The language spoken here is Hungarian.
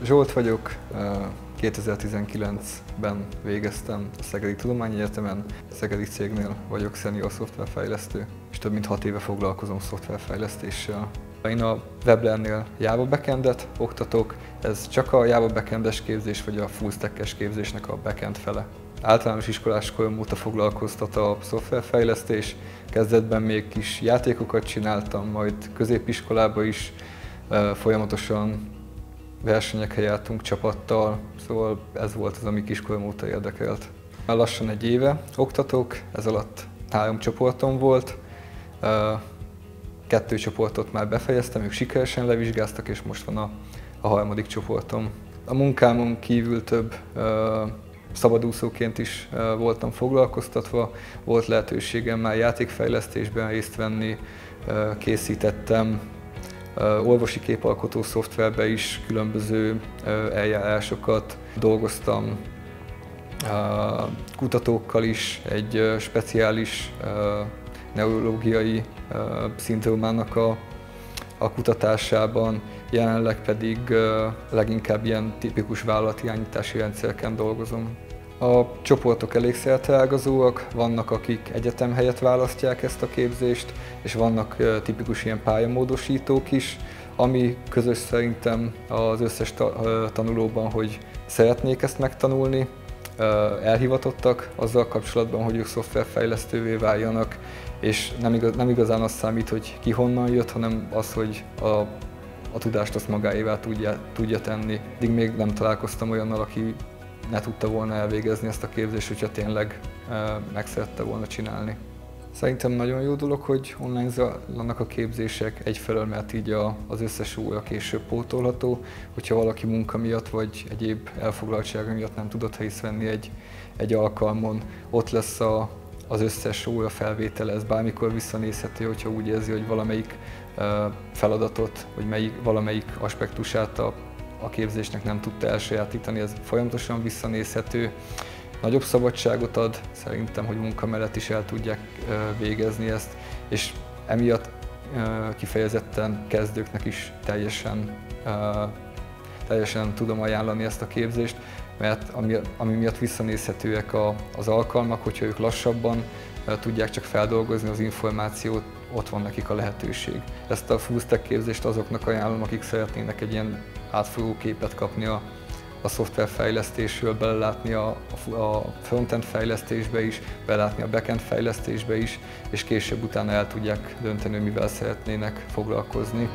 Zsolt vagyok, 2019-ben végeztem a Szegedi Tudományegyetemen, a szegedi cégnél vagyok senior szoftverfejlesztő, és több mint 6 éve foglalkozom szoftverfejlesztéssel. Én a Weblernél Java backendet oktatok, ez csak a Java backendes képzés vagy a full stack-es képzésnek a backend fele. Általános iskolás korom óta foglalkoztat a szoftverfejlesztés, kezdetben még kis játékokat csináltam, majd középiskolában is folyamatosan versenyekre jártunk csapattal, szóval ez volt az, ami kiskorom óta érdekelt. Már lassan 1 éve oktatok, ez alatt 3 csoportom volt. 2 csoportot már befejeztem, ők sikeresen levizsgáztak, és most van a 3. csoportom. A munkámon kívül több szabadúszóként is voltam foglalkoztatva, volt lehetőségem már játékfejlesztésben részt venni, készítettem orvosi képalkotó szoftverbe is különböző eljárásokat, dolgoztam kutatókkal is egy speciális neurológiai szindrómának a kutatásában, jelenleg pedig leginkább ilyen tipikus vállalatirányítási rendszereken dolgozom. A csoportok elég szerteágazóak, vannak, akik egyetem helyett választják ezt a képzést, és vannak tipikus ilyen pályamódosítók is, ami közös szerintem az összes tanulóban, hogy szeretnék ezt megtanulni, elhivatottak azzal kapcsolatban, hogy ők szoftverfejlesztővé váljanak, és nem igazán az számít, hogy ki honnan jött, hanem az, hogy a tudást azt magáévá tudja tenni. Eddig még nem találkoztam olyannal, aki ne tudta volna elvégezni ezt a képzést, hogyha tényleg meg szerette volna csinálni. Szerintem nagyon jó dolog, hogy online zajlanak a képzések, egyfelől, mert így az összes óra később pótolható, hogyha valaki munka miatt vagy egyéb elfoglaltsága miatt nem tudott részt venni egy alkalmon, ott lesz az összes óra felvétele, ez bármikor visszanézhető, hogyha úgy érzi, hogy valamelyik feladatot, vagy valamelyik aspektusát a képzésnek nem tudta elsajátítani, ez folyamatosan visszanézhető. Nagyobb szabadságot ad, szerintem, hogy munka mellett is el tudják végezni ezt, és emiatt kifejezetten kezdőknek is teljesen tudom ajánlani ezt a képzést, mert ami miatt visszanézhetőek az alkalmak, hogyha ők lassabban tudják csak feldolgozni az információt, ott van nekik a lehetőség. Ezt a full stack képzést azoknak ajánlom, akik szeretnének egy ilyen átfogó képet kapni a szoftverfejlesztésről, belelátni a frontend fejlesztésbe is, belelátni a backend fejlesztésbe is, és később utána el tudják dönteni, mivel szeretnének foglalkozni.